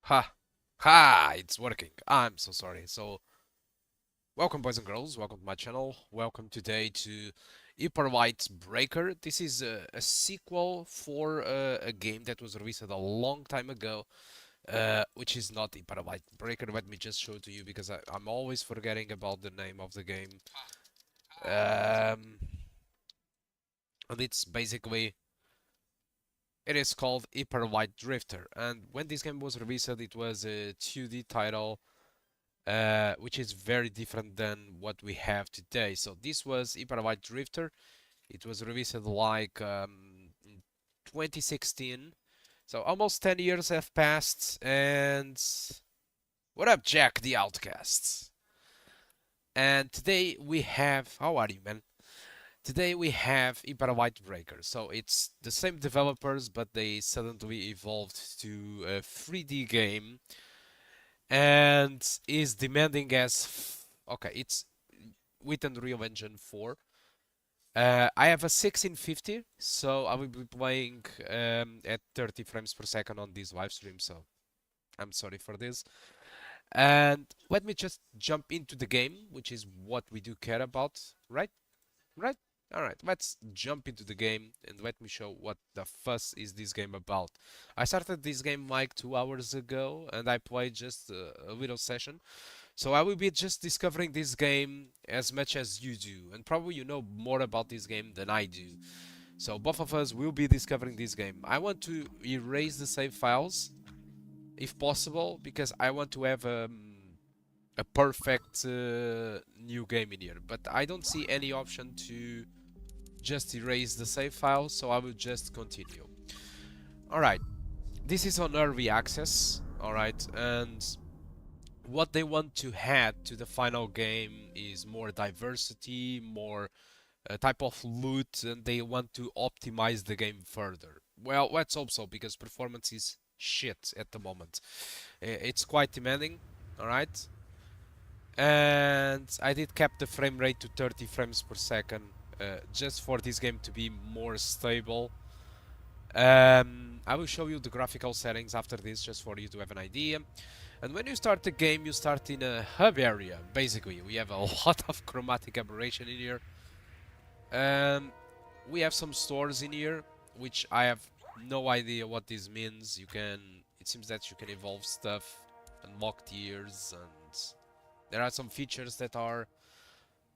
Ha! Ha! It's working. I'm so sorry. So, welcome, boys and girls. Welcome to my channel. Welcome today to Hyperlight Breaker. This is a sequel for a game that was released a long time ago, which is not Hyperlight Breaker. Let me just show it to you because I'm always forgetting about the name of the game. And it's basically it is called Hyperlight Drifter. And when this game was released, it was a 2D title which is very different than what we have today. So this was Hyperlight Drifter. It was released like in 2016. So almost 10 years have passed. And what up, Jack the Outcast? And today we have, how are you, man? Today we have Hyperlight Breaker. So it's the same developers, but they suddenly evolved to a 3D game and is demanding as okay, it's with Unreal Engine 4. I have a 1650, so I will be playing at 30 frames per second on this live stream, so I'm sorry for this. And let me just jump into the game, which is what we do care about, right? Right? Alright, let's jump into the game and let me show what the fuss is this game about. I started this game like 2 hours ago and I played just a little session. So I will be just discovering this game as much as you do, and probably you know more about this game than I do. So both of us will be discovering this game. I want to erase the save files, if possible, because I want to have a perfect new game in here. But I don't see any option to just erase the save file, so I will just continue. Alright, this is on early access, alright, and what they want to add to the final game is more diversity, more type of loot, and they want to optimize the game further. Well, let's hope so, because performance is shit at the moment. It's quite demanding, alright? And I did cap the frame rate to 30 frames per second, just for this game to be more stable. I will show you the graphical settings after this, just for you to have an idea. And when you start the game, you start in a hub area. Basically, we have a lot of chromatic aberration in here. We have some stores in here, which I have no idea what this means. It seems that you can evolve stuff, unlock tiers, and there are some features that are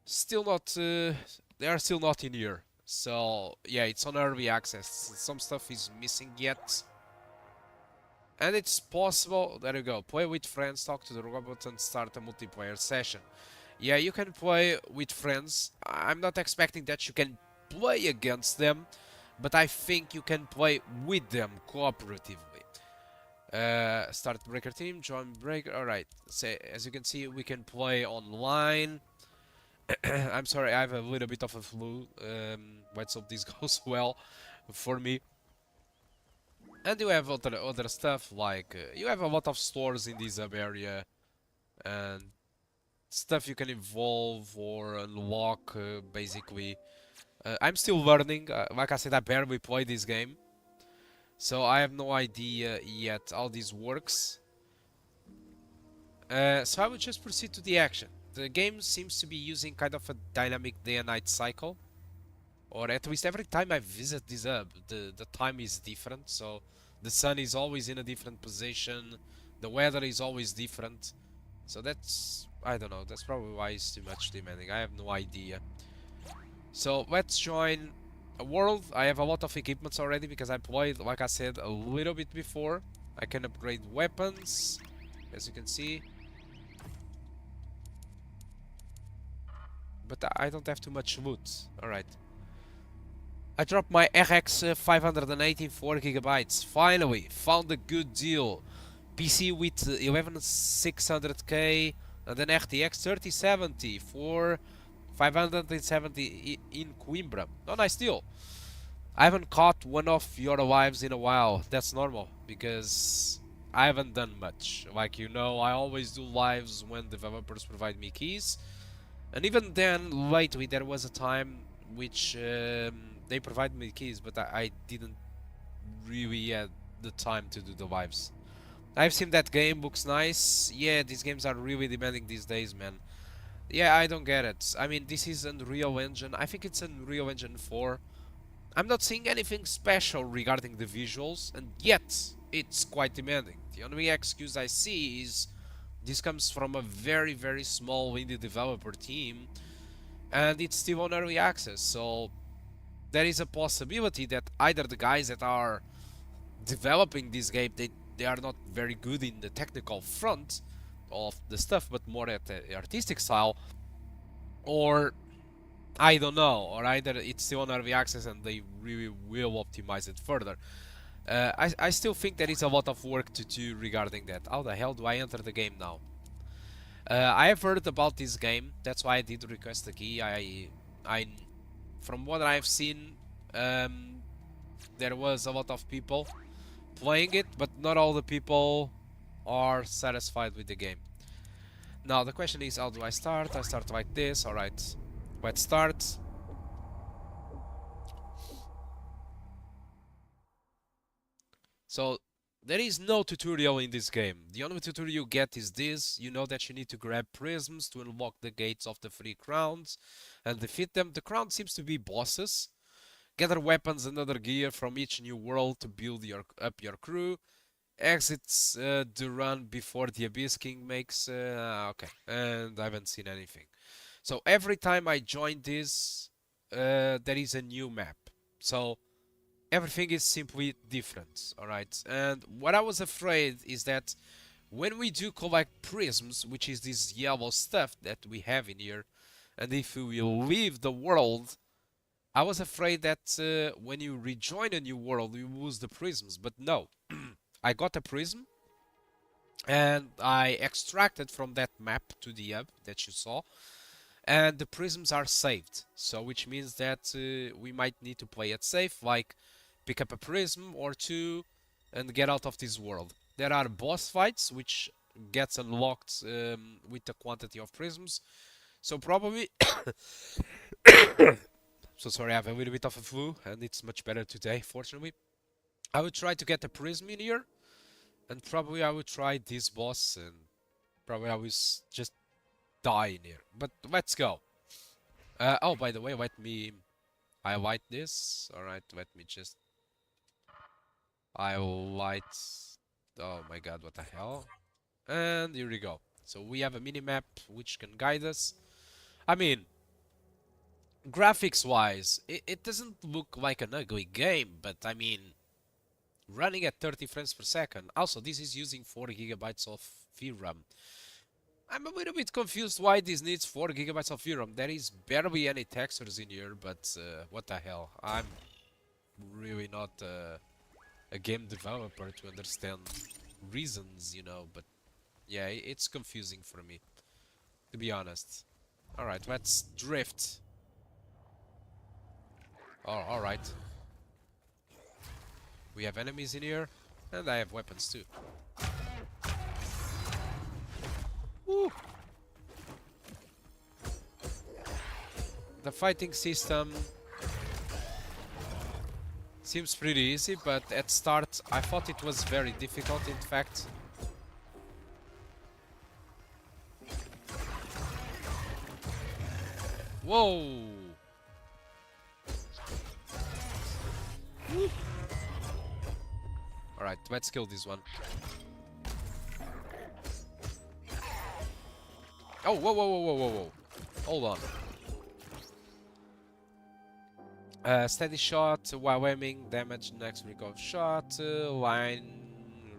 still not, they are still not in here. So yeah, it's on early access. Some stuff is missing yet. And it's possible, there you go, play with friends, talk to the robot and start a multiplayer session. Yeah, you can play with friends. I'm not expecting that you can play against them, but I think you can play with them cooperatively. Start breaker team, join breaker, alright. So, as you can see, we can play online. I'm sorry, I have a little bit of a flu. Let's hope this goes well for me. And you have other stuff like you have a lot of stores in this hub area and stuff you can evolve or unlock basically. I'm still learning. Like I said, I barely play this game, so I have no idea yet how this works. So I will just proceed to the action. The game seems to be using kind of a dynamic day and night cycle, or at least every time I visit this hub, the time is different. So the sun is always in a different position, the weather is always different. So that's, I don't know, that's probably why it's too much demanding. I have no idea. So let's join a world. I have a lot of equipments already because I played, like I said, a little bit before. I can upgrade weapons, as you can see. But I don't have too much loot. Alright. I dropped my RX 580 4GB. Finally, found a good deal. PC with 11600K and an RTX 3070 for 570 in Coimbra. Oh, nice deal. I haven't caught one of your lives in a while. That's normal because I haven't done much. Like you know, I always do lives when developers provide me keys. And even then, lately, there was a time which they provided me keys, but I didn't really had the time to do the lives. I've seen that game, looks nice. Yeah, these games are really demanding these days, man. Yeah, I don't get it. I mean, this is Unreal Engine. I think it's Unreal Engine 4. I'm not seeing anything special regarding the visuals, and yet it's quite demanding. The only excuse I see is this comes from a very, very small indie developer team, and it's still on early access, so there is a possibility that either the guys that are developing this game, they are not very good in the technical front of the stuff, but more at the artistic style, or I don't know, or either it's still on early access and they really will optimize it further. I still think there is a lot of work to do regarding that. How the hell do I enter the game now? I have heard about this game, that's why I did request the key. From what I've seen, there was a lot of people playing it, but not all the people are satisfied with the game. Now the question is, how do I start? I start like this. Alright, let's start. So there is no tutorial in this game. The only tutorial you get is this. You know that you need to grab prisms to unlock the gates of the 3 crowns and defeat them. The crown seems to be bosses. Gather weapons and other gear from each new world to build up your crew. Exits the run before the Abyss King makes... okay, and I haven't seen anything. So every time I join this, there is a new map. So everything is simply different, alright? And what I was afraid is that when we do collect prisms, which is this yellow stuff that we have in here, and if we leave the world, I was afraid that when you rejoin a new world, you lose the prisms, but no. I got a prism, and I extracted from that map to the hub that you saw, and the prisms are saved. So which means that we might need to play it safe, like pick up a prism or two and get out of this world. There are boss fights which gets unlocked with the quantity of prisms. So probably so sorry, I have a little bit of a flu and it's much better today, fortunately. I would try to get a prism in here, and probably I would try this boss, and probably I will just die in here. But let's go. Oh, by the way, let me highlight this. Alright, let me just highlight... Oh my god, what the hell? And here we go. So we have a mini-map which can guide us. I mean, graphics-wise, it doesn't look like an ugly game, but I mean, running at 30 frames per second. Also, this is using 4 gigabytes of VRAM. I'm a little bit confused why this needs 4 gigabytes of VRAM. There is barely any textures in here, but what the hell? I'm really not a game developer to understand reasons, you know, but yeah, it's confusing for me, to be honest. Alright, let's drift. Oh, alright. We have enemies in here, and I have weapons too. Woo. The fighting system seems pretty easy, but at start I thought it was very difficult, in fact. Whoa! Alright, let's kill this one. Oh, whoa, whoa, whoa, whoa, whoa, whoa. Hold on. Steady shot, while aiming, damage next recoil shot, line,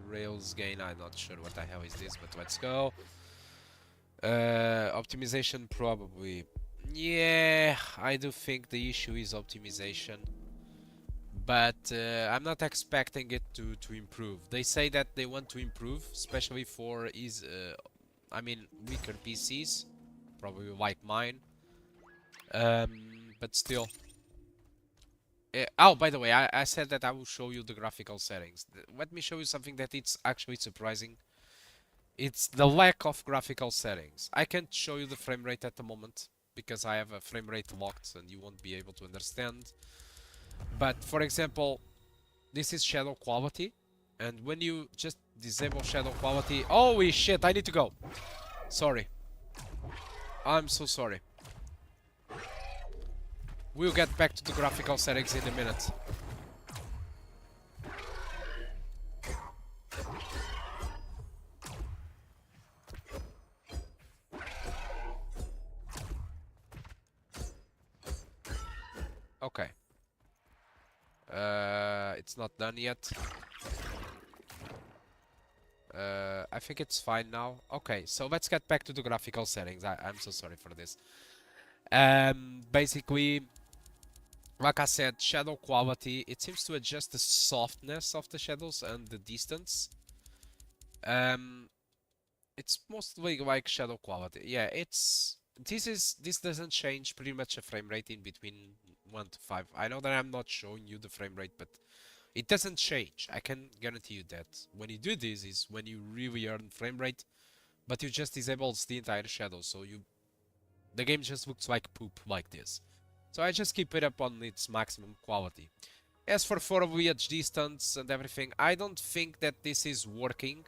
rails gain, I'm not sure what the hell is this, but let's go. Optimization probably. Yeah, I do think the issue is optimization. But I'm not expecting it to improve. They say that they want to improve, especially for I mean, weaker PCs, probably like mine. But still. Oh, by the way, I said that I will show you the graphical settings. Let me show you something that it's actually surprising. It's the lack of graphical settings. I can't show you the frame rate at the moment because I have a frame rate locked and you won't be able to understand. But for example, this is shadow quality. And when you just disable shadow quality... Holy shit, I need to go. Sorry. I'm so sorry. We'll get back to the graphical settings in a minute. Okay. It's not done yet. I think it's fine now. Okay, so let's get back to the graphical settings. I'm so sorry for this. Basically, like I said, shadow quality, it seems to adjust the softness of the shadows and the distance. It's mostly like shadow quality. Yeah, this doesn't change pretty much a frame rate in between 1 to 5. I know that I'm not showing you the frame rate, but it doesn't change. I can guarantee you that. When you do this is when you really earn frame rate, but you just disable the entire shadow, so the game just looks like poop like this. So I just keep it up on its maximum quality. As for foliage distance and everything, I don't think that this is working.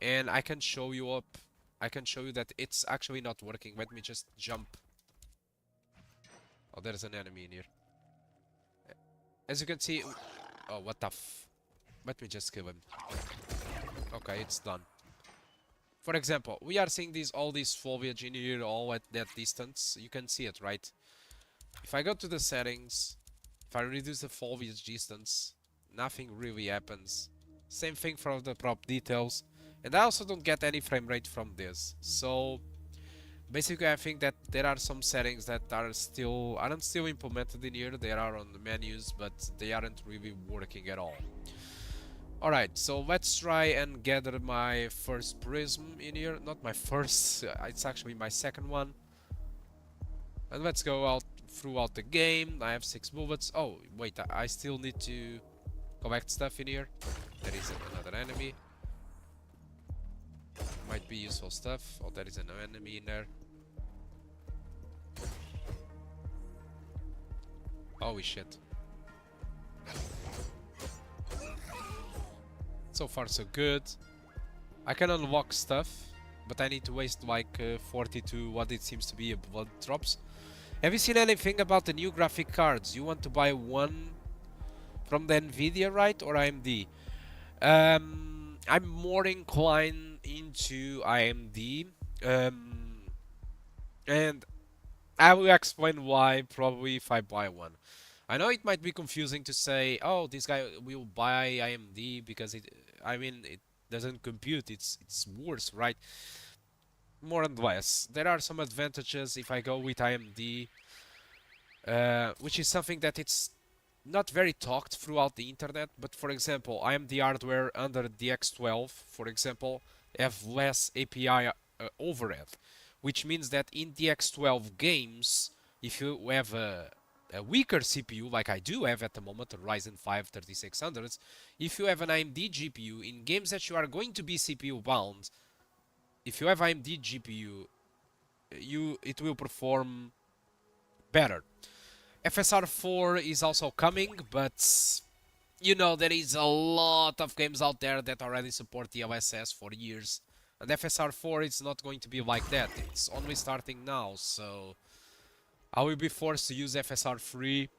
And I can show you that it's actually not working. Let me just jump. Oh, there's an enemy in here. As you can see... Oh, what the f... Let me just kill him. Okay, it's done. For example, we are seeing all these foliage in here, all at that distance. You can see it, right? If I go to the settings, if I reduce the foliage distance, nothing really happens. Same thing for the prop details. And I also don't get any frame rate from this. So basically I think that there are some settings that aren't still implemented in here. They are on the menus, but they aren't really working at all. Alright, so let's try and gather my first prism in here. Not my first, it's actually my second one. And let's go out throughout the game. I have 6 bullets. Oh, wait, I still need to collect stuff in here. There is another enemy. Might be useful stuff. Oh, there is an enemy in there. Holy shit. So far so good. I can unlock stuff, but I need to waste like 42 what it seems to be a blood drops. Have you seen anything about the new graphic cards? You want to buy one from the Nvidia, right? Or AMD? I'm more inclined into AMD. And I will explain why probably if I buy one. I know it might be confusing to say, oh, this guy will buy AMD because it doesn't compute. It's worse, right? More and less. There are some advantages if I go with AMD, which is something that it's not very talked throughout the internet. But for example, AMD hardware under the X12, for example, have less API overhead, which means that in the X12 games, if you have a weaker CPU, like I do have at the moment, a Ryzen 5 3600s, if you have an AMD GPU in games that you are going to be CPU bound, if you have AMD GPU, it will perform better. FSR 4 is also coming, but you know there is a lot of games out there that already support the OSS for years, and FSR 4 is not going to be like that. It's only starting now, so I will be forced to use FSR 3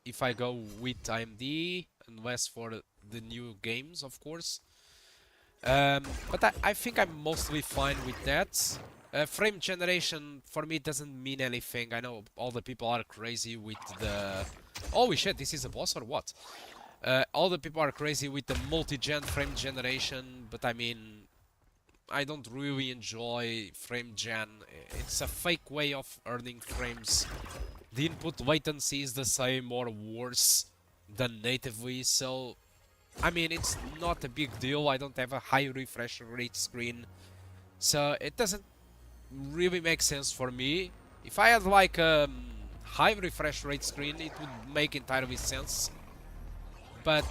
if I go with AMD, unless for the new games, of course. But I think I'm mostly fine with that. Frame generation for me doesn't mean anything. I know all the people are crazy with the... Holy shit, this is a boss or what? All the people are crazy with the multi-gen frame generation, but I mean, I don't really enjoy frame gen. It's a fake way of earning frames. The input latency is the same or worse than natively, so I mean, it's not a big deal. I don't have a high refresh rate screen, so it doesn't really make sense for me. If I had like a high refresh rate screen, it would make entirely sense, but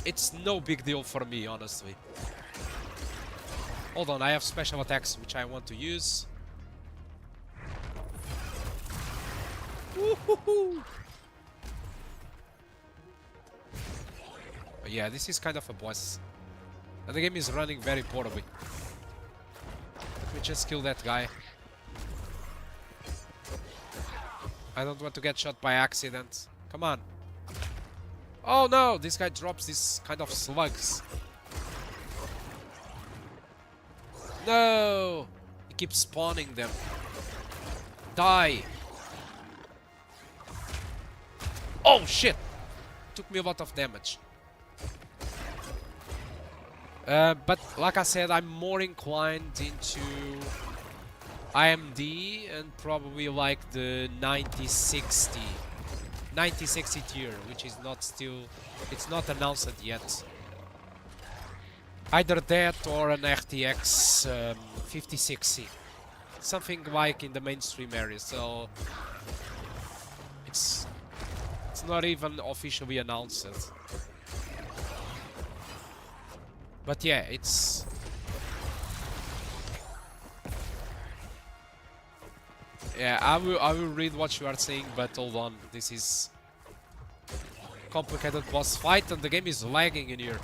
it's no big deal for me, honestly. Hold on, I have special attacks which I want to use. Woohoo! Yeah, this is kind of a boss. And the game is running very poorly. Let me just kill that guy. I don't want to get shot by accident. Come on. Oh no, this guy drops these kind of slugs. No! He keeps spawning them. Die! Oh shit! Took me a lot of damage. But like I said, I'm more inclined into AMD and probably like the 9060 tier, which is not still, it's not announced yet. Either that or an RTX 5060, something like in the mainstream area. So it's not even officially announced. But yeah, it's... Yeah, I will read what you are saying, but hold on, this is complicated boss fight and the game is lagging in here.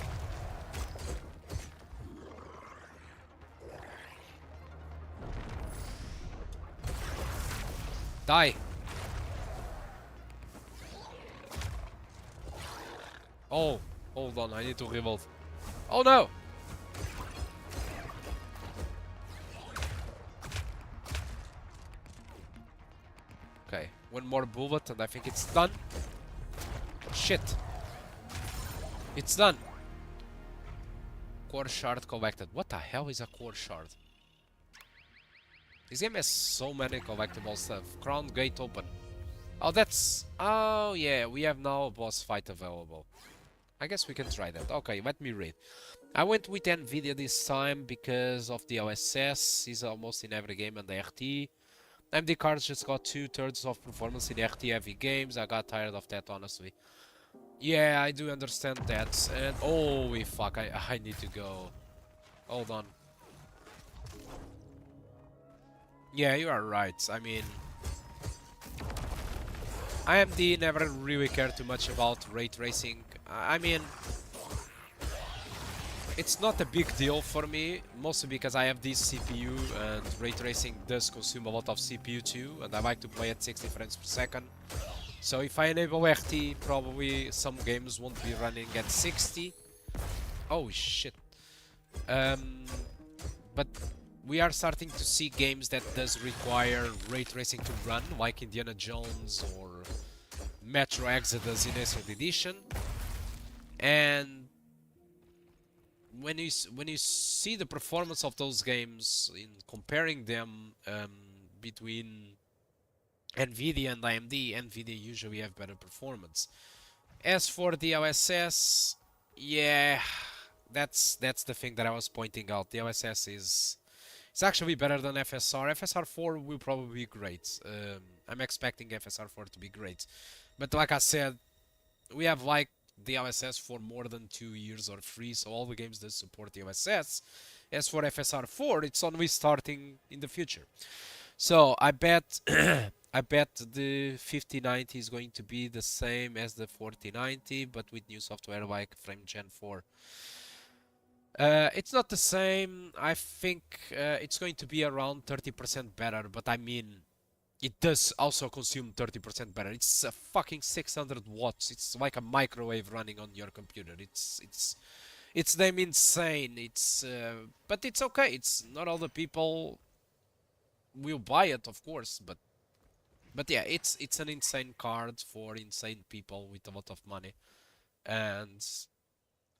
Die. Oh, hold on, I need to reload. Oh no! Okay, one more bullet and I think it's done. Shit. It's done. Core shard collected. What the hell is a core shard? This game has so many collectible stuff. Crown gate open. Oh, that's... Oh, yeah, we have now a boss fight available. I guess we can try that. Okay, let me read. I went with NVIDIA this time because of the OSS. Is almost in every game and the RT. AMD cards just got 2/3 of performance in RT heavy games. I got tired of that, honestly. Yeah, I do understand that. And holy fuck, I need to go. Hold on. Yeah, you are right. I mean, AMD never really cared too much about ray tracing. I mean, it's not a big deal for me, mostly because I have this CPU and ray tracing does consume a lot of CPU too, and I like to play at 60 frames per second. So if I enable RT, probably some games won't be running at 60. Oh shit. But we are starting to see games that does require ray tracing to run, like Indiana Jones or Metro Exodus in Ancient Edition. And when you see the performance of those games, in comparing them between NVIDIA and AMD, NVIDIA usually have better performance. As for the OSS, yeah, that's the thing that I was pointing out. The OSS is it's actually better than FSR. FSR 4 will probably be great. I'm expecting FSR 4 to be great. But like I said, we have like the OSS for more than 2 years or 3, so all the games that support the OSS. As for FSR 4, it's only starting in the future. So I bet I bet the 5090 is going to be the same as the 4090, but with new software like Frame Gen 4. It's not the same. I think it's going to be around 30% better, but I mean, it does also consume 30% better. It's a fucking 600 watts. It's like a microwave running on your computer. It's damn insane. But it's okay. It's not all the people will buy it, of course, but yeah, it's an insane card for insane people with a lot of money. And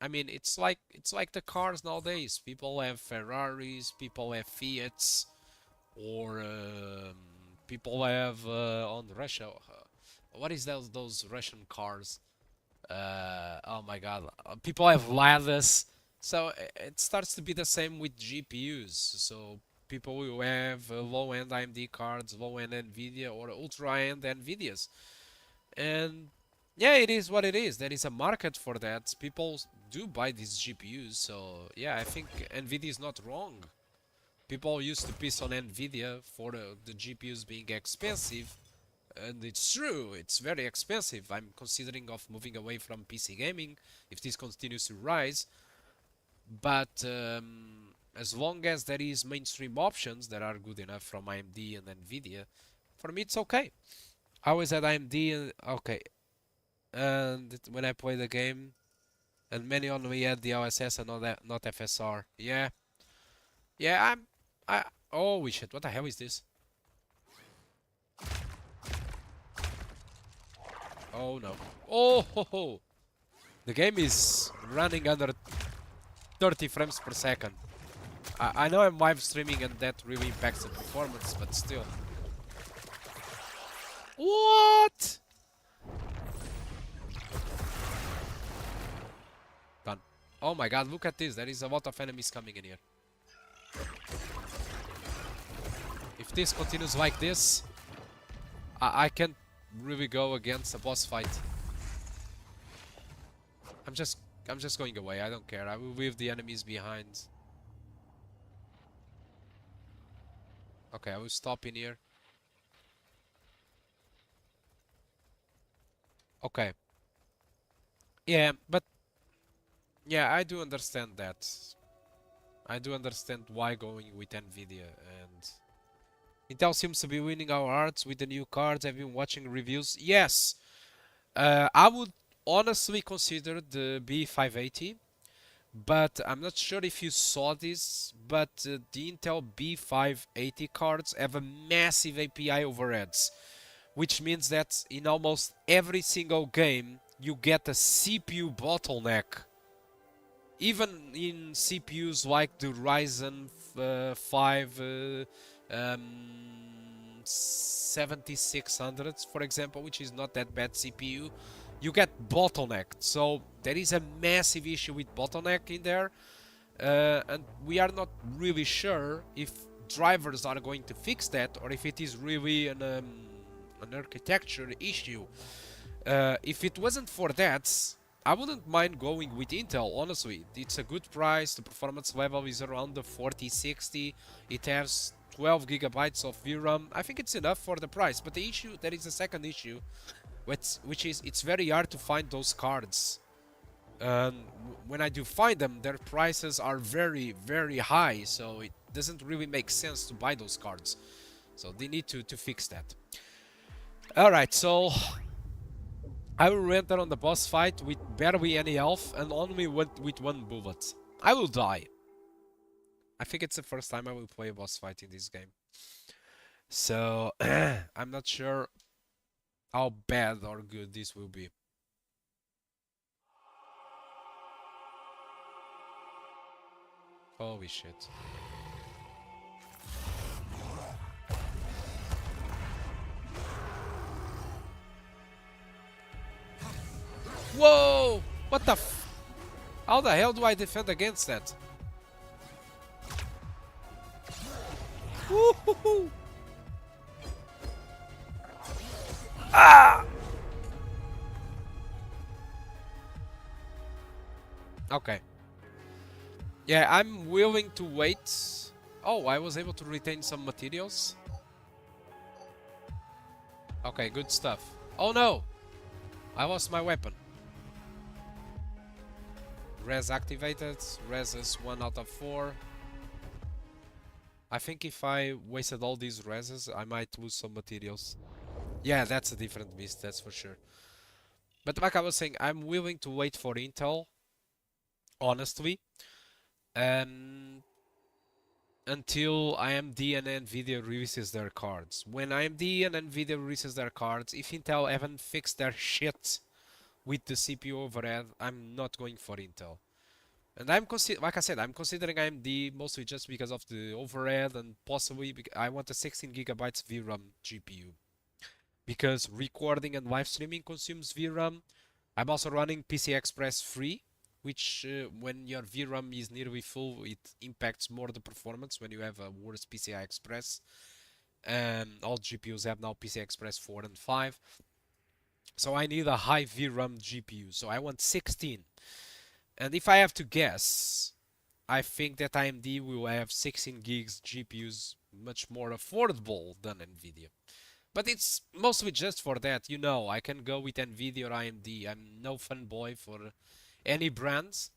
I mean, it's like the cars nowadays. People have Ferraris, people have Fiats, or people have on Russia. What is those Russian cars? Oh my God! People have Ladas. So it starts to be the same with GPUs. So people will have low-end AMD cards, low-end NVIDIA, or ultra-end NVIDIAs, and yeah, it is what it is. There is a market for that. People do buy these GPUs, so yeah, I think NVIDIA is not wrong. People used to piss on NVIDIA for the GPUs being expensive, And it's true, it's very expensive. I'm considering of moving away from PC gaming if this continues to rise. But as long as there is mainstream options that are good enough from AMD and Nvidia, for me it's okay. I always had AMD and okay. And when I play the game, and many on me had the OSS and not FSR. Yeah, yeah. I. Oh shit! What the hell is this? Oh no! Oh ho ho! The game is running under 30 frames per second. I know I'm live streaming and that really impacts the performance, but still. What? Done. Oh my god, look at this. There is a lot of enemies coming in here. If this continues like this, I can't really go against a boss fight. I'm just going away. I don't care. I will leave the enemies behind. Okay, I will stop in here. Okay. Yeah, but yeah, I do understand that. I do understand why going with Nvidia, and Intel seems to be winning our hearts with the new cards. I've been watching reviews. Yes, I would honestly consider the B580, but I'm not sure if you saw this, but the Intel B580 cards have a massive API overheads, which means that in almost every single game you get a CPU bottleneck. Even in CPUs like the Ryzen 5 7600s, for example, which is not that bad CPU, you get bottlenecked. So there is a massive issue with bottleneck in there, and we are not really sure if drivers are going to fix that or if it is really an architecture issue. If it wasn't for that, I wouldn't mind going with Intel, honestly. It's a good price, the performance level is around the 4060, it has 12 gigabytes of VRAM. I think it's enough for the price, but the issue, there is a second issue, which is it's very hard to find those cards. And when I do find them, their prices are very, very high, so it doesn't really make sense to buy those cards. So they need to fix that. Alright, so I will enter on the boss fight with barely any health and only with one bullet. I will die. I think it's the first time I will play a boss fight in this game. So, I'm not sure how bad or good this will be. Holy shit. Whoa! What the f... How the hell do I defend against that? Woohoo! Ah! Okay. Yeah, I'm willing to wait. Oh, I was able to retain some materials. Okay, good stuff. Oh no! I lost my weapon. Res activated. Res is 1 out of 4. I think if I wasted all these reses, I might lose some materials. Yeah, that's a different beast, that's for sure. But like I was saying, I'm willing to wait for Intel, honestly, until AMD and Nvidia releases their cards. When AMD and Nvidia releases their cards, if Intel haven't fixed their shit with the CPU overhead, I'm not going for Intel. And like I said, I'm considering AMD mostly just because of the overhead and possibly I want a 16 gigabytes VRAM GPU. Because recording and live streaming consumes VRAM. I'm also running PCI Express 3, which when your VRAM is nearly full, it impacts more the performance when you have a worse PCI Express. All GPUs have now PCI Express 4 and 5. So I need a high VRAM GPU. So I want 16. And if I have to guess, I think that AMD will have 16 gigs GPUs much more affordable than Nvidia. But it's mostly just for that, you know. I can go with Nvidia or AMD. I'm no fanboy for any brands,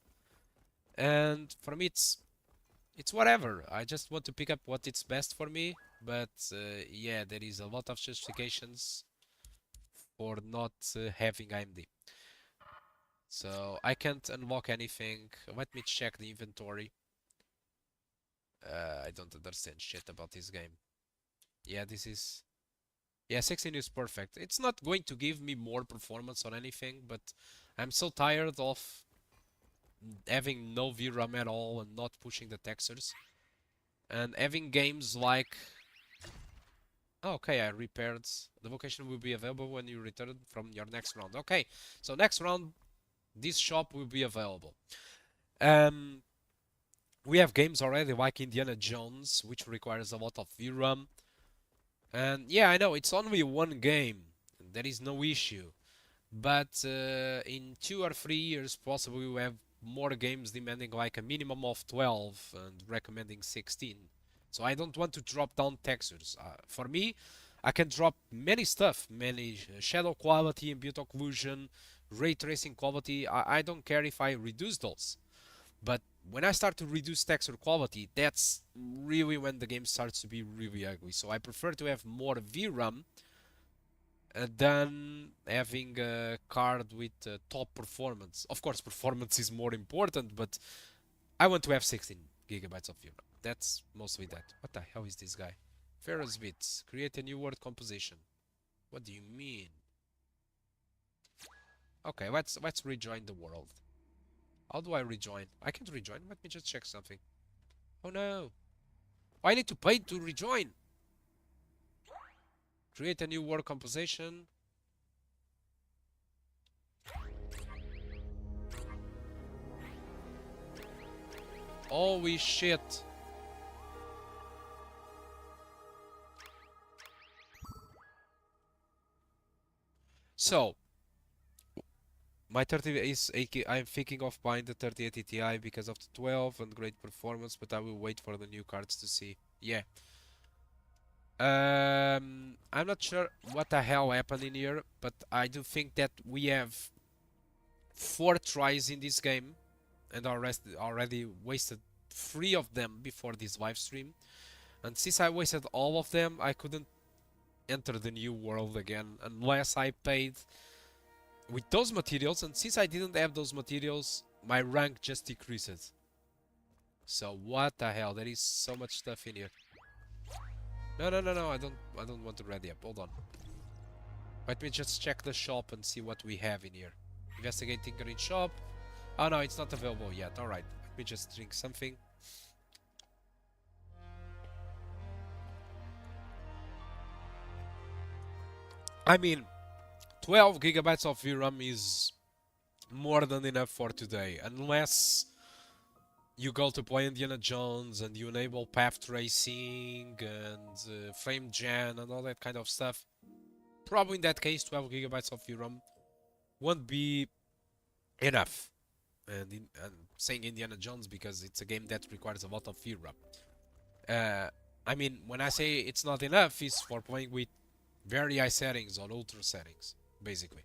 and for me it's whatever. I just want to pick up what is best for me. But yeah, there is a lot of justifications for not having AMD. So I can't unlock anything. Let me check the inventory. I don't understand shit about this game. Yeah, this is... Yeah, 16 is perfect. It's not going to give me more performance or anything, but I'm so tired of having no VRAM at all and not pushing the textures. And having games like... Oh, okay, I repaired. The vocation will be available when you return from your next round. Okay, so next round, this shop will be available. We have games already like Indiana Jones, which requires a lot of VRAM. And yeah, I know, it's only one game. There is no issue. But in 2 or 3 years, possibly we have more games demanding like a minimum of 12 and recommending 16. So I don't want to drop down textures. For me, I can drop many stuff, many shadow quality, ambient occlusion, ray tracing quality. I don't care if I reduce those. But when I start to reduce texture quality, that's really when the game starts to be really ugly. So I prefer to have more VRAM than having a card with top performance. Of course, performance is more important, but I want to have 16 gigabytes of VRAM. That's mostly that. What the hell is this guy? Ferris bits. Create a new word composition. What do you mean? Okay, let's rejoin the world. How do I rejoin? I can't rejoin. Let me just check something. Oh no. I need to pay to rejoin. Create a new word composition. Holy shit. So, my 30 is I'm thinking of buying the 3080 Ti because of the 12 and great performance, but I will wait for the new cards to see. Yeah. I'm not sure what the hell happened in here, but I do think that we have 4 tries in this game, and already wasted 3 of them before this live stream. And since I wasted all of them, I couldn't enter the new world again unless I paid with those materials, and since I didn't have those materials, my rank just decreases. So what the hell? There is so much stuff in here. No, no, no, no, I don't want to ready up. Hold on. Let me just check the shop and see what we have in here. Investigate tinkering shop. Oh no, it's not available yet. Alright. Let me just drink something. I mean, 12 gigabytes of VRAM is more than enough for today, unless you go to play Indiana Jones and you enable path tracing and frame gen and all that kind of stuff. Probably in that case, 12 gigabytes of VRAM won't be enough. And saying Indiana Jones because it's a game that requires a lot of VRAM. I mean, when I say it's not enough, it's for playing with very high settings or ultra settings, basically.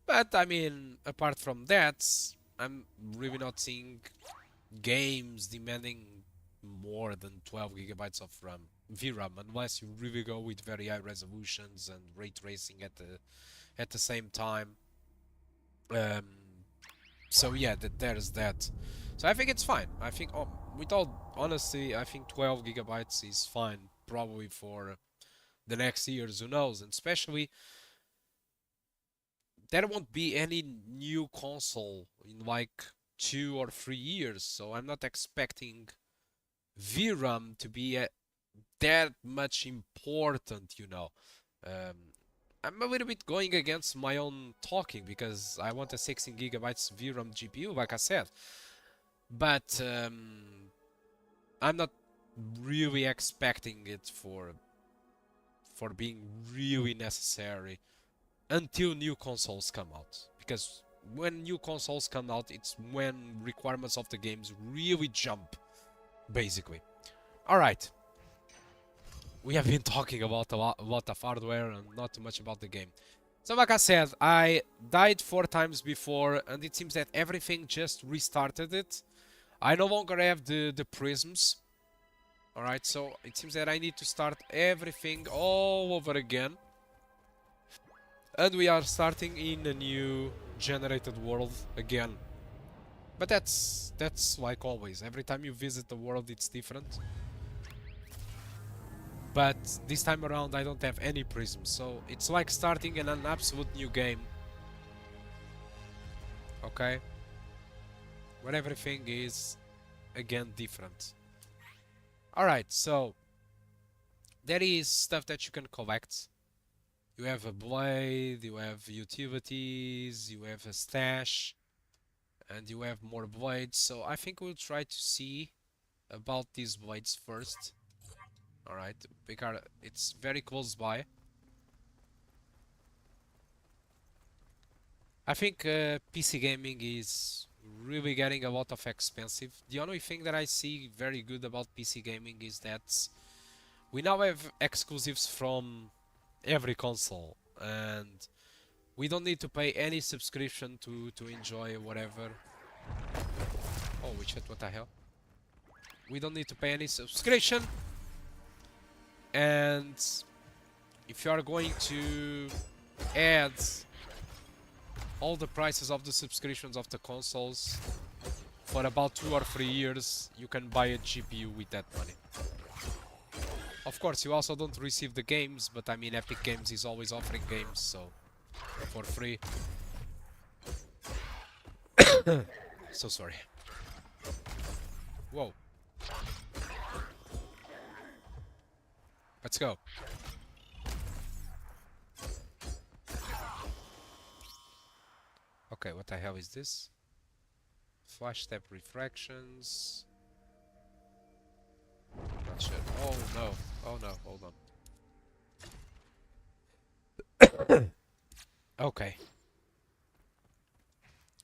But I mean, apart from that, I'm really not seeing games demanding more than 12 gigabytes of VRAM, unless you really go with very high resolutions and ray tracing at the same time. So yeah, there's that. So I think it's fine. I think, with all honesty, I think 12 gigabytes is fine, probably for the next years. Who knows? And especially, there won't be any new console in like 2 or 3 years, so I'm not expecting VRAM to be that much important, you know. Um, I'm a little bit going against my own talking because I want a 16 gigabytes VRAM GPU, like I said. But I'm not really expecting it for being really necessary until new consoles come out. Because when new consoles come out, it's when requirements of the games really jump, basically. Alright. we have been talking about a lot of hardware and not too much about the game. So like I said, I died 4 times before, and it seems that everything just restarted it. I no longer have the prisms. Alright, so it seems that I need to start everything all over again. And we are starting in a new generated world again. But that's like always. Every time you visit the world, it's different. But this time around, I don't have any prisms, so it's like starting in an absolute new game. Okay? Where everything is, again, different. Alright, so there is stuff that you can collect. You have a blade, you have utilities, you have a stash, and you have more blades. So I think we'll try to see about these blades first. Alright, because it's very close by. I think PC gaming is really getting a lot of expensive. The only thing that I see very good about PC gaming is that we now have exclusives from every console, and we don't need to pay any subscription to enjoy whatever. Oh, shit, what the hell? We don't need to pay any subscription, and if you are going to add all the prices of the subscriptions of the consoles for about 2 or 3 years, you can buy a GPU with that money. Of course, you also don't receive the games, but I mean, Epic Games is always offering games, so for free. So sorry. Whoa. Let's go. Okay, what the hell is this? Flash step refractions. Not sure. Oh no. Oh no, hold on. Okay.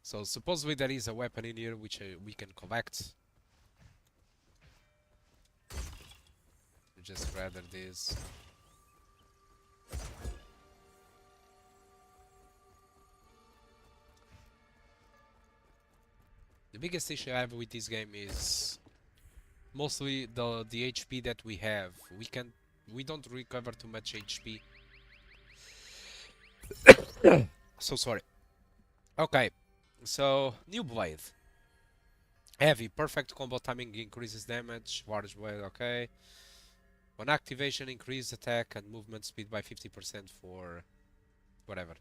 So supposedly there is a weapon in here which we can collect. Just rather this. The biggest issue I have with this game is mostly the HP that we have. We don't recover too much HP. So sorry. Okay, so new blade. Heavy, perfect combo timing, increases damage. Large blade, okay. On activation, increase attack and movement speed by 50% for whatever.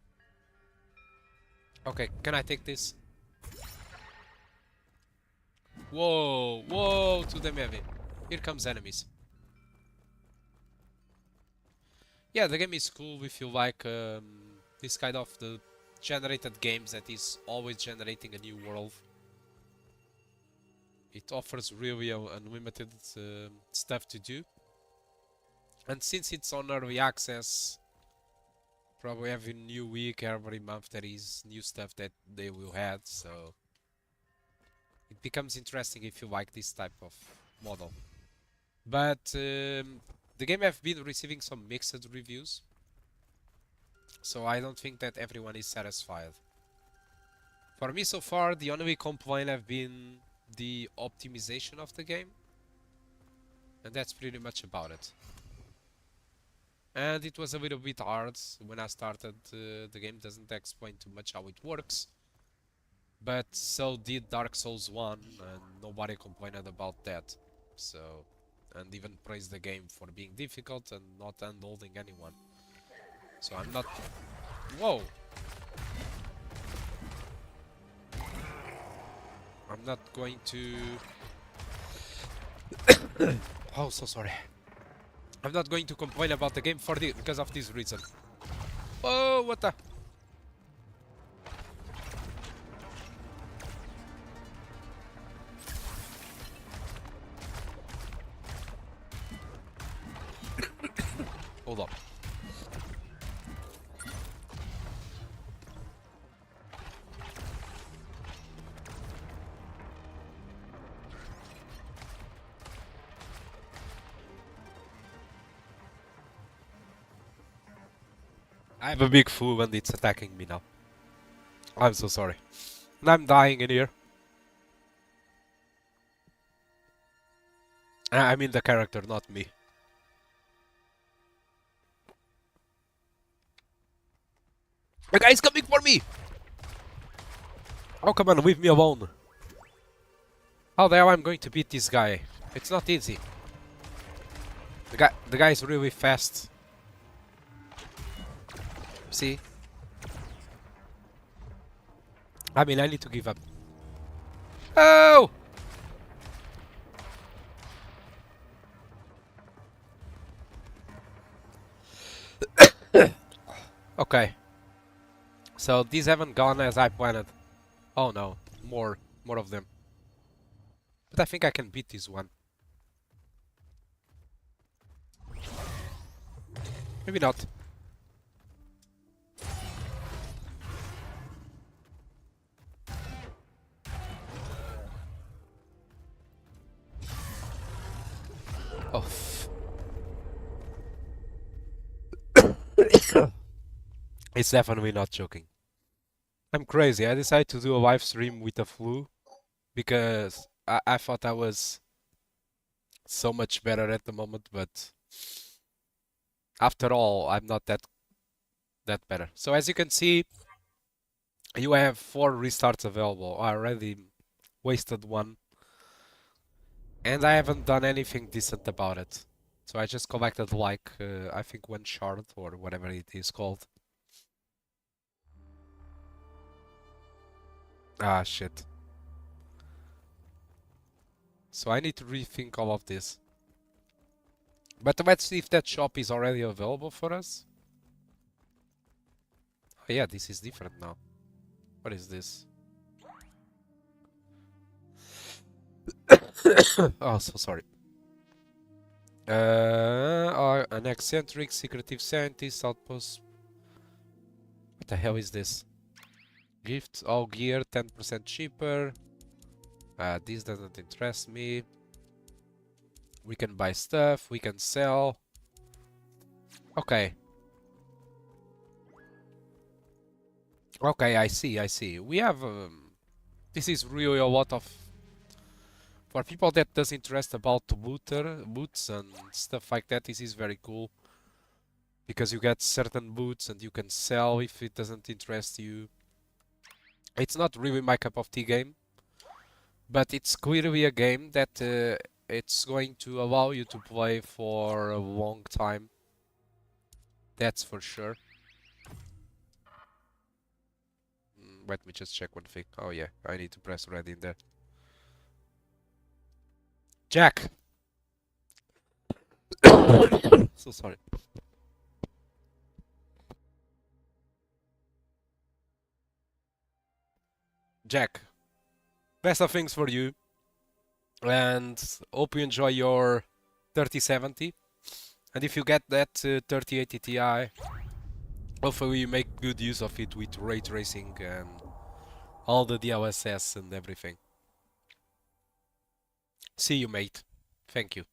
Okay, can I take this? Whoa, whoa, too damn heavy. Here comes enemies. Yeah, the game is cool if you like this kind of the generated games that is always generating a new world. It offers really unlimited stuff to do. And since it's on early access, probably every new week, every month there is new stuff that they will add, so it becomes interesting if you like this type of model. But the game have been receiving some mixed reviews, so I don't think that everyone is satisfied. For me so far, the only complaint have been the optimization of the game, and that's pretty much about it. And it was a little bit hard when I started. The game doesn't explain too much how it works, but so did Dark Souls 1, and nobody complained about that. So, and even praised the game for being difficult and not handholding anyone. So I'm not... Whoa! I'm not going to... Oh, so sorry. I'm not going to complain about the game because of this reason. Oh, what the... Hold on. I have a big flu and it's attacking me now. I'm so sorry. And I'm dying in here. I mean the character, not me. The guy's coming for me! Oh, come on, leave me alone. How the hell I'm going to beat this guy? It's not easy. The guy is really fast. See? I mean, I need to give up. Oh! Okay. So these haven't gone as I planned. Oh no, more of them. But I think I can beat this one. Maybe not. Oh. It's definitely not joking. I'm crazy. I decided to do a live stream with a flu because I thought I was so much better at the moment, but after all, I'm not that better. So as you can see, you have 4 restarts available. I already wasted one, and I haven't done anything decent about it. So I just collected like I think 1 shard or whatever it is called. Ah shit. So I need to rethink all of this. But let's see if that shop is already available for us. Oh yeah, this is different now. What is this? Oh, so sorry. An eccentric, secretive scientist outpost. What the hell is this? Gifts, all gear, 10% cheaper. This doesn't interest me. We can buy stuff, we can sell. Okay. Okay, I see. We have... this is really a lot of... For people that does interest about boots and stuff like that, this is very cool. Because you get certain boots and you can sell if it doesn't interest you. It's not really my cup of tea game. But it's clearly a game that it's going to allow you to play for a long time. That's for sure. Let me just check one thing. Oh yeah, I need to press red in there. Jack! So sorry. Jack, best of things for you. And hope you enjoy your 3070. And if you get that 3080 Ti, hopefully you make good use of it with ray tracing and all the DLSS and everything. See you, mate. Thank you.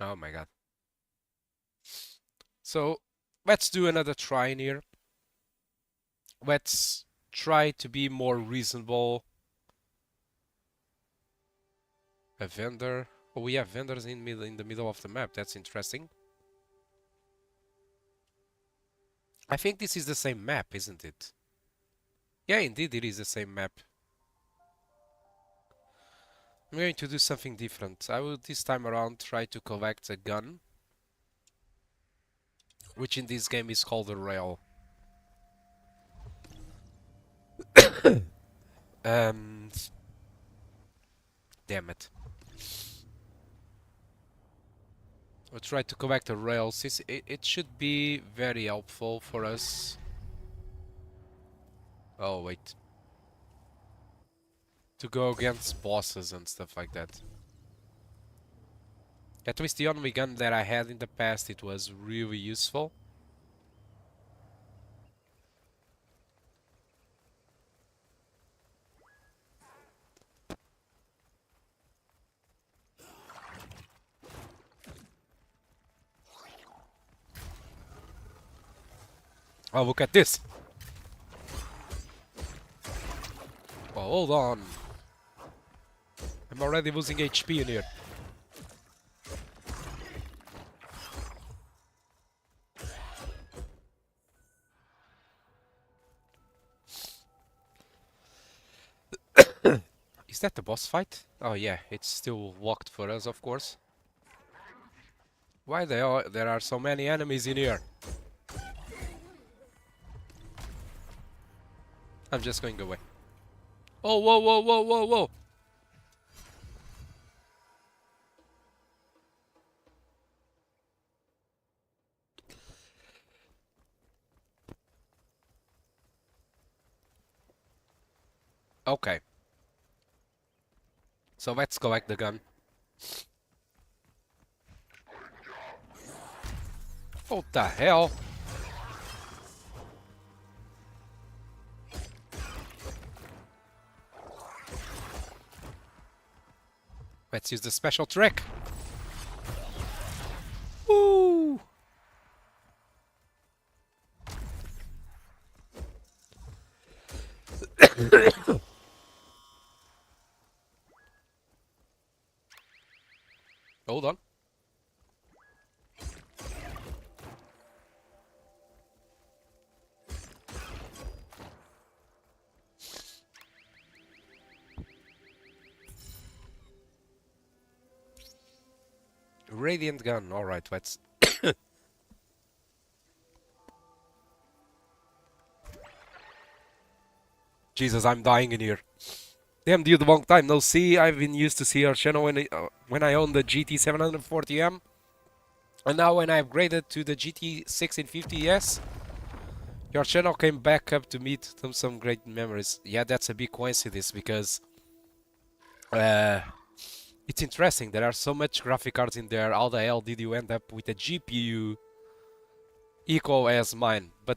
Oh my god. So, let's do another try in here. Let's try to be more reasonable. A vendor. Oh, we have vendors in the middle of the map. That's interesting. I think this is the same map, isn't it? Yeah, indeed it is the same map. I'm going to do something different. I will this time around try to collect a gun, which in this game is called a rail. Damn it. We'll try to collect a rail since it should be very helpful for us. Oh, wait. To go against bosses and stuff like that. At least the only gun that I had in the past, it was really useful. Oh, look at this! Oh, hold on. I'm already losing HP in here. Is that the boss fight? Oh yeah, it's still locked for us, of course. Why there are so many enemies in here? I'm just going away. Oh, whoa, whoa, whoa, whoa, whoa! Okay. So let's collect the gun. What the hell? Let's use the special trick. Woo! Hold on. Radiant gun. Alright, let's... Jesus, I'm dying in here. Damn, dude, long time no see. I've been used to see your channel when I owned the GT 740M. And now when I upgraded to the GT 1650S, your channel came back up to meet some great memories. Yeah, that's a big coincidence because... it's interesting, there are so much graphic cards in there. How the hell did you end up with a GPU equal as mine? But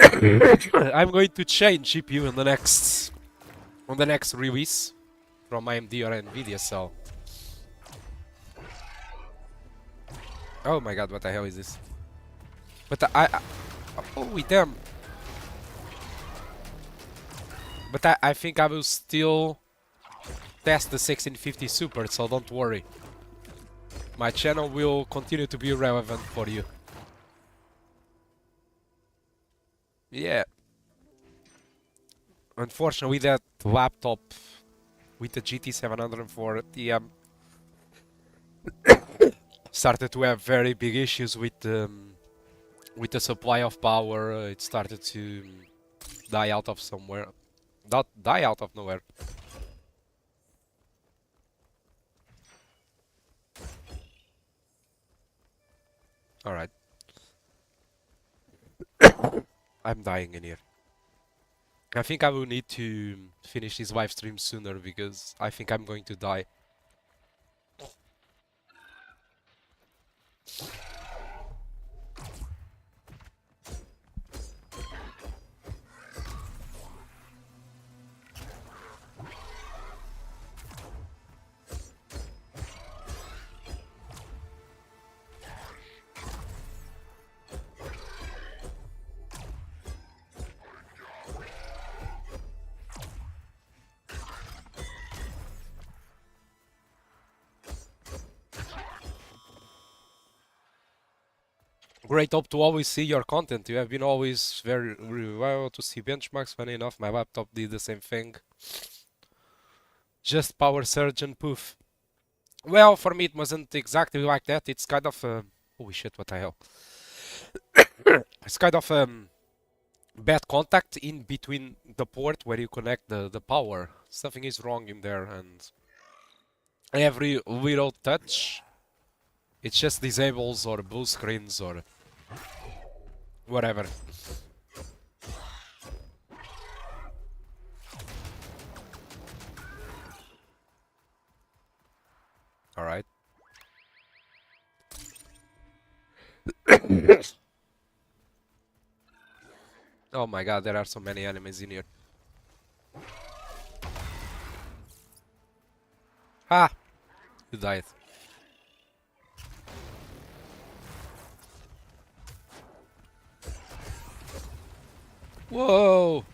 I'm going to change GPU in the next release from AMD or Nvidia, so... Oh my god, what the hell is this? But holy damn! But I think I will still test the 1650 Super, so don't worry. My channel will continue to be relevant for you. Yeah. Unfortunately, that laptop with the GT 740M started to have very big issues with the supply of power. It started to die out of somewhere. Not die out of nowhere. Alright. I'm dying in here. I think I will need to finish this live stream sooner because I think I'm going to die. Great, hope to always see your content. You have been always very well to see benchmarks. Funny enough, my laptop did the same thing. Just power surge and poof. Well, for me it wasn't exactly like that. It's kind of holy shit, what the hell? It's kind of bad contact in between the port where you connect the power. Something is wrong in there, and every little touch, it just disables or blue screens or whatever. Alright. Oh my god, there are so many enemies in here. Ha! You died. Whoa!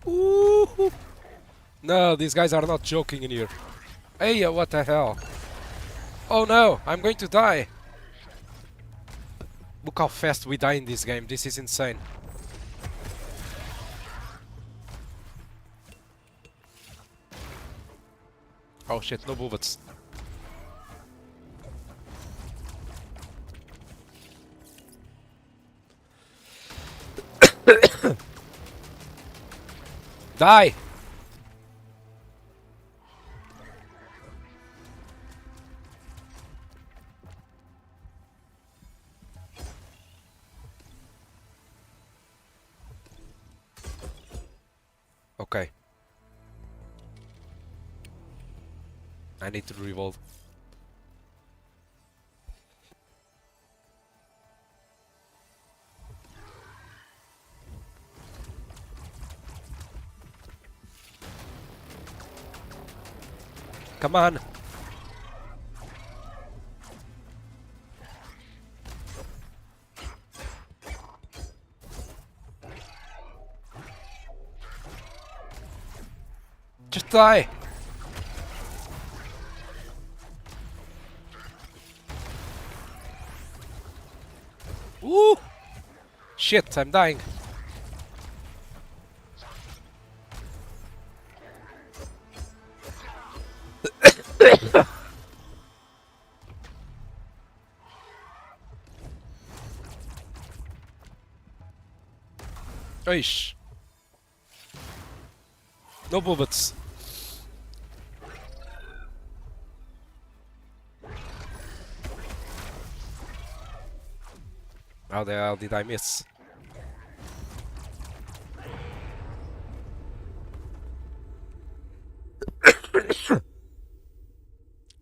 Ooh! No, these guys are not joking in here. Hey, what the hell? Oh no, I'm going to die. Look how fast we die in this game. This is insane. Oh shit, no bullets. Die! Okay. I need to revolve. Come on! Just die! Woo! Shit, I'm dying. Eish. No bullets. How the hell did I miss?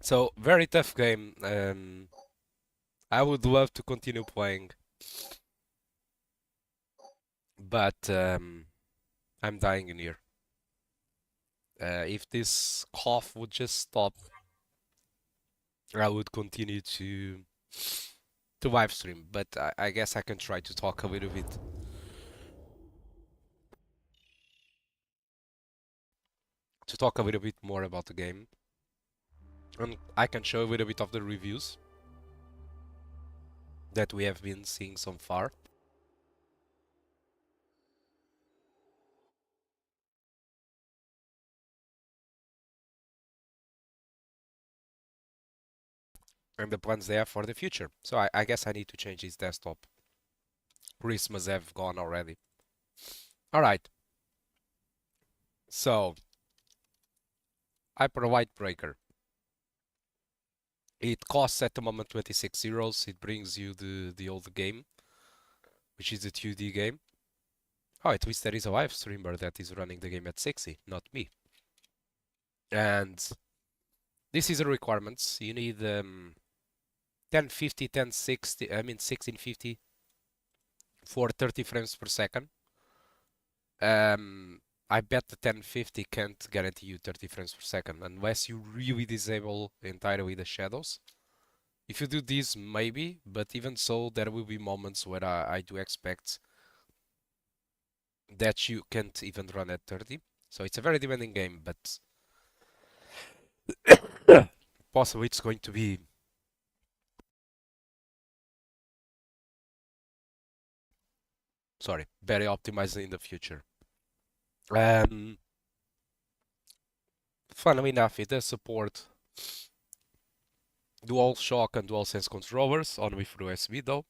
So, very tough game. I would love to continue playing. But, I'm dying in here. If this cough would just stop, I would continue to live stream. But I guess I can try to talk a little bit. To talk a little bit more about the game. And I can show a little bit of the reviews that we have been seeing so far. And the plans they have for the future. So I guess I need to change this desktop. Christmas have gone already. Alright. So, Hyper White Breaker. It costs at the moment 26 euros. It brings you the old game, which is a 2D game. Oh, at least there is a live streamer that is running the game at 60, not me. And this is the requirements. You need 1050, 1060, I mean 1650 for 30 frames per second. I bet the 1050 can't guarantee you 30 frames per second unless you really disable entirely the shadows. If you do this, maybe, but even so, there will be moments where I do expect that you can't even run at 30. So it's a very demanding game, but possibly it's going to be very optimized in the future. Funnily enough, it does support DualShock and DualSense controllers, on with USB though.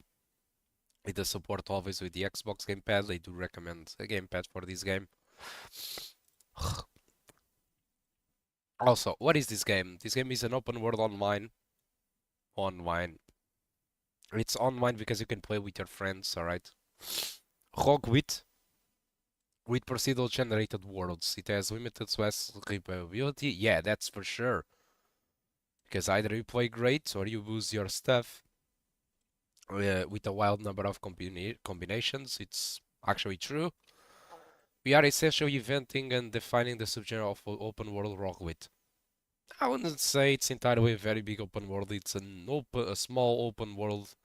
It does support always with the Xbox gamepad. They do recommend a gamepad for this game. Also, what is this game? This game is an open world online. It's online because you can play with your friends, alright? Rogue with procedural generated worlds. It has limited SOS replayability. Yeah, that's for sure. Because either you play great or you lose your stuff with a wild number of combinations. It's actually true. We are essentially inventing and defining the subgenre of open world roguelite. I wouldn't say it's entirely a very big open world. It's a small open world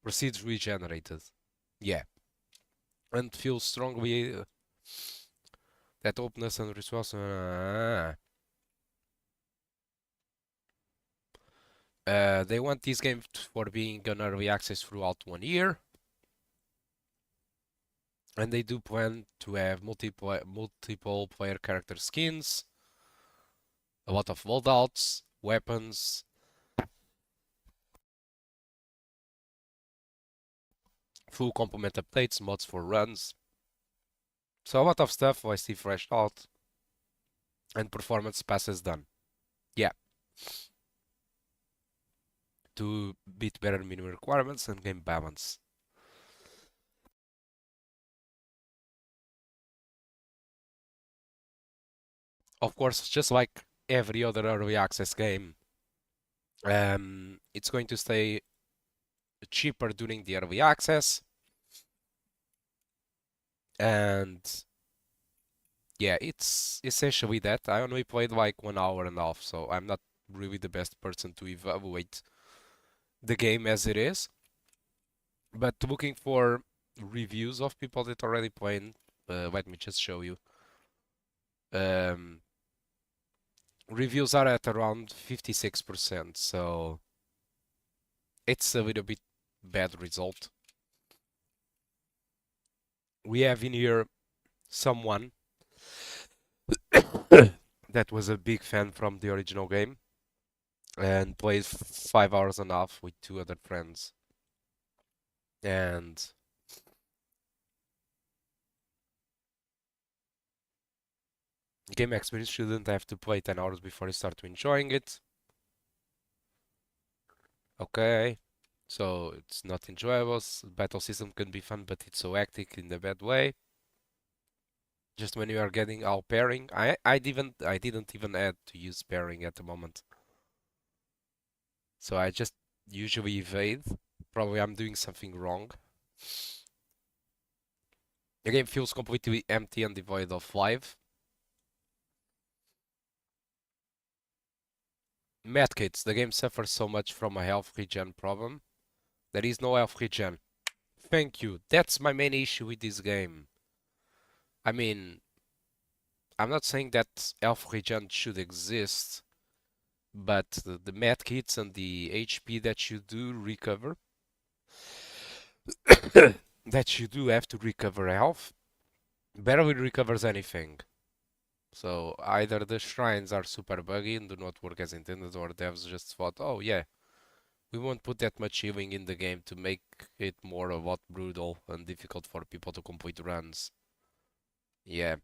procedurally generated. Yeah. And feel strongly that openness and resource. They want this game for being on early access throughout 1 year. And they do plan to have multiple player character skins, a lot of loadouts, weapons, full complement updates, mods for runs. So a lot of stuff I see fleshed out and performance passes done. Yeah. To beat better minimum requirements and game balance. Of course, just like every other early access game, it's going to stay cheaper during the early access. And yeah, it's essentially that. I only played like 1 hour and a half, so I'm not really the best person to evaluate the game as it is. But looking for reviews of people that already playing, let me just show you. Um, Reviews are at around 56%, so it's a little bit bad result. We have in here someone that was a big fan from the original game and played 5 hours and a half with two other friends. And game experience shouldn't have to play 10 hours before you start enjoying it. Okay, so it's not enjoyable. Battle system can be fun, but it's so hectic in a bad way. Just when you are getting all pairing, I didn't even add to use pairing at the moment. So I just usually evade. Probably I'm doing something wrong. The game feels completely empty and devoid of life. Medkits, the game suffers so much from a health regen problem. There is no health regen. Thank you. That's my main issue with this game. I mean, I'm not saying that health regen should exist, but the medkits and the HP that you do recover, that you do have to recover health, barely recovers anything. So either the shrines are super buggy and do not work as intended, or devs just thought, oh yeah, we won't put that much healing in the game to make it more a lot brutal and difficult for people to complete runs. Yeah,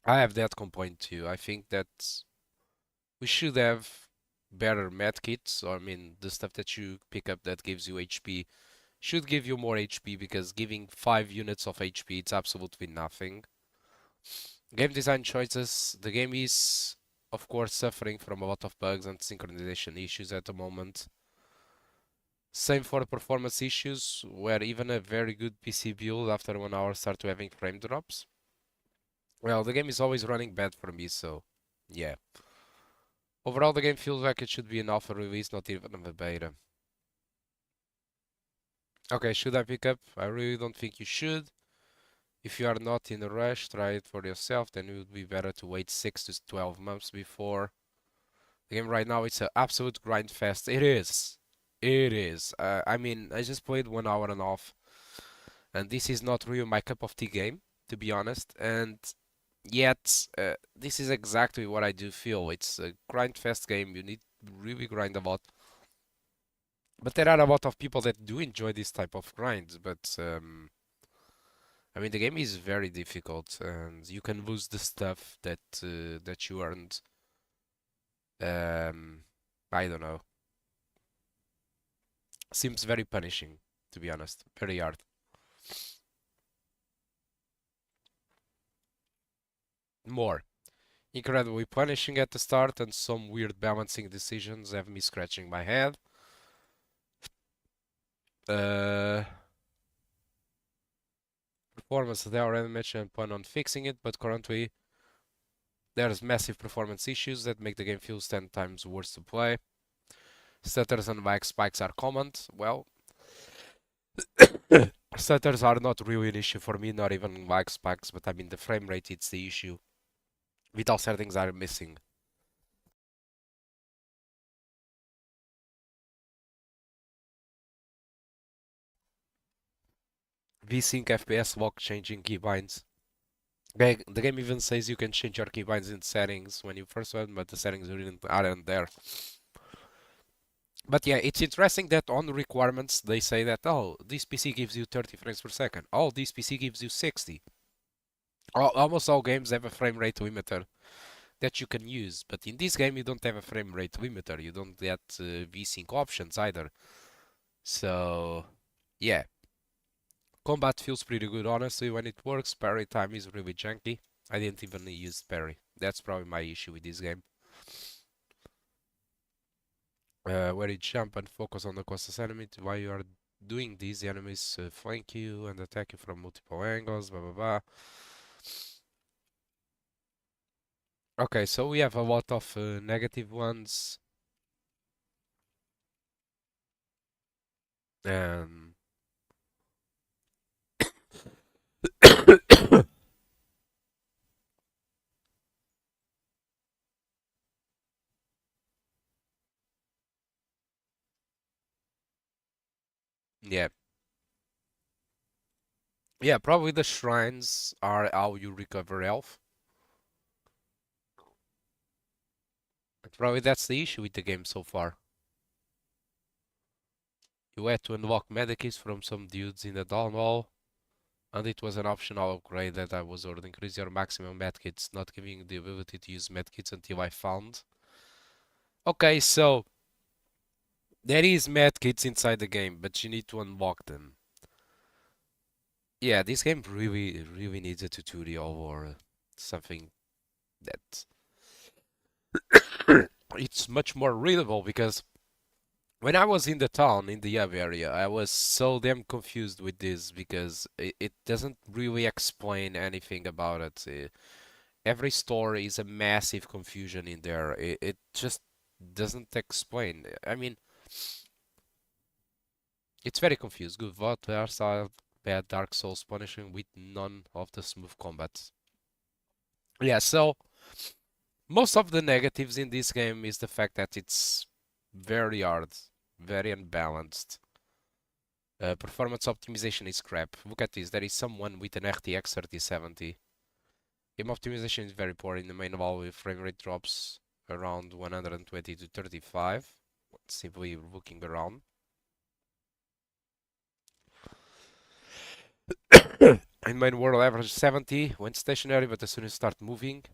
I have that complaint too. I think that we should have better medkits, or I mean, the stuff that you pick up that gives you HP should give you more HP, because giving 5 units of HP, it's absolutely nothing. Game design choices. The game is, of course, suffering from a lot of bugs and synchronization issues at the moment. Same for performance issues, where even a very good PC build after 1 hour start to having frame drops. Well, the game is always running bad for me, so yeah. Overall, the game feels like it should be an alpha release, not even a beta. Okay, should I pick up? I really don't think you should. If you are not in a rush, try it for yourself, then it would be better to wait 6 to 12 months before. The game right now, it's an absolute grind fest. It is. It is. I mean, I just played 1 hour and a half, and this is not really my cup of tea game, to be honest. And yet, this is exactly what I do feel. It's a grind fest game. You need to really grind a lot. But there are a lot of people that do enjoy this type of grinds. But I mean, the game is very difficult, and you can lose the stuff that you earned. I don't know. Seems very punishing, to be honest. Very hard. More. Incredibly punishing at the start, and some weird balancing decisions have me scratching my head. Performance, they already mentioned and plan on fixing it, but currently there's massive performance issues that make the game feel 10 times worse to play. Stutters and lag spikes are common. Well, Stutters are not really an issue for me, not even lag spikes, but I mean the frame rate, it's the issue. Vital settings are missing. VSync FPS lock changing keybinds. The game even says you can change your keybinds in settings when you first run, but the settings aren't there. But yeah, it's interesting that on the requirements they say that, oh, this PC gives you 30 frames per second. Oh, this PC gives you 60. Almost all games have a frame rate limiter that you can use, but in this game you don't have a frame rate limiter. You don't get VSync options either. So, yeah. Combat feels pretty good, honestly, when it works. Parry time is really janky. I didn't even use parry. That's probably my issue with this game. Where you jump and focus on the closest enemy while you are doing this, the enemies flank you and attack you from multiple angles, blah blah blah. Okay, so we have a lot of negative ones. Um, yeah. Yeah, probably the shrines are how you recover health. And probably that's the issue with the game so far. You had to unlock medikits from some dudes in the down hall, and it was an optional upgrade that I was ordered. Increase your maximum medkits, not giving you the ability to use medkits until I found. Okay, so there is medkits inside the game, but you need to unlock them. Yeah, this game really needs a tutorial or something that it's much more readable, because when I was in the town, in the hub area, I was so damn confused with this because it doesn't really explain anything about it. Every story is a massive confusion in there. It just doesn't explain. I mean, it's very confused. Good vote, style, bad Dark Souls punishing with none of the smooth combat. Yeah, so most of the negatives in this game is the fact that it's very hard, very unbalanced. Performance optimization is crap. Look at this. There is someone with an RTX 3070. Game optimization is very poor in the main value. Frame rate drops around 120 to 35. Simply looking around. In main world average 70 when stationary, but as soon as you start moving,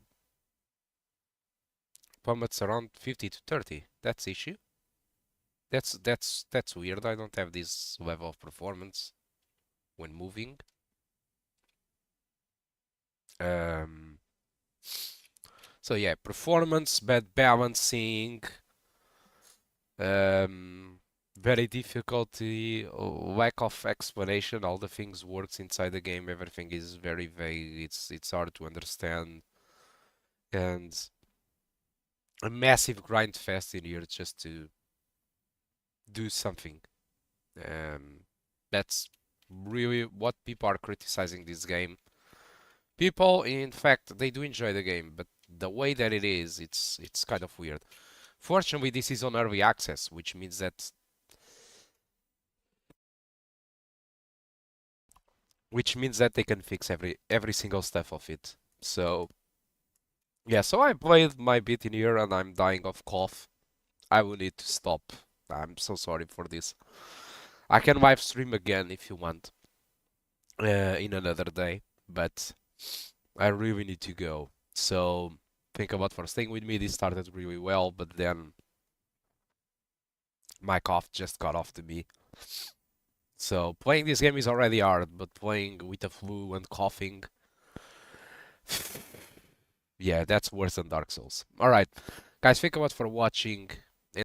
plummets around 50 to 30. That's issue. That's weird. I don't have this level of performance when moving. Um, so yeah, performance, bad balancing, um, very difficulty, lack of explanation. All the things works inside the game. Everything is very vague. It's hard to understand, and a massive grind fest in here just to do something. Um, that's really what people are criticizing this game. People, in fact, they do enjoy the game, but the way that it is, it's kind of weird. Fortunately, this is on early access, which means that they can fix every single stuff of it. So yeah, so I played my bit in here and I'm dying of cough. I will need to stop. I'm so sorry for this. I can live stream again if you want in another day, but I really need to go. So think about for staying with me. This started really well, but then my cough just got off to me. So playing this game is already hard, but playing with the flu and coughing, yeah, that's worse than Dark Souls. All right, guys, thank you much for watching.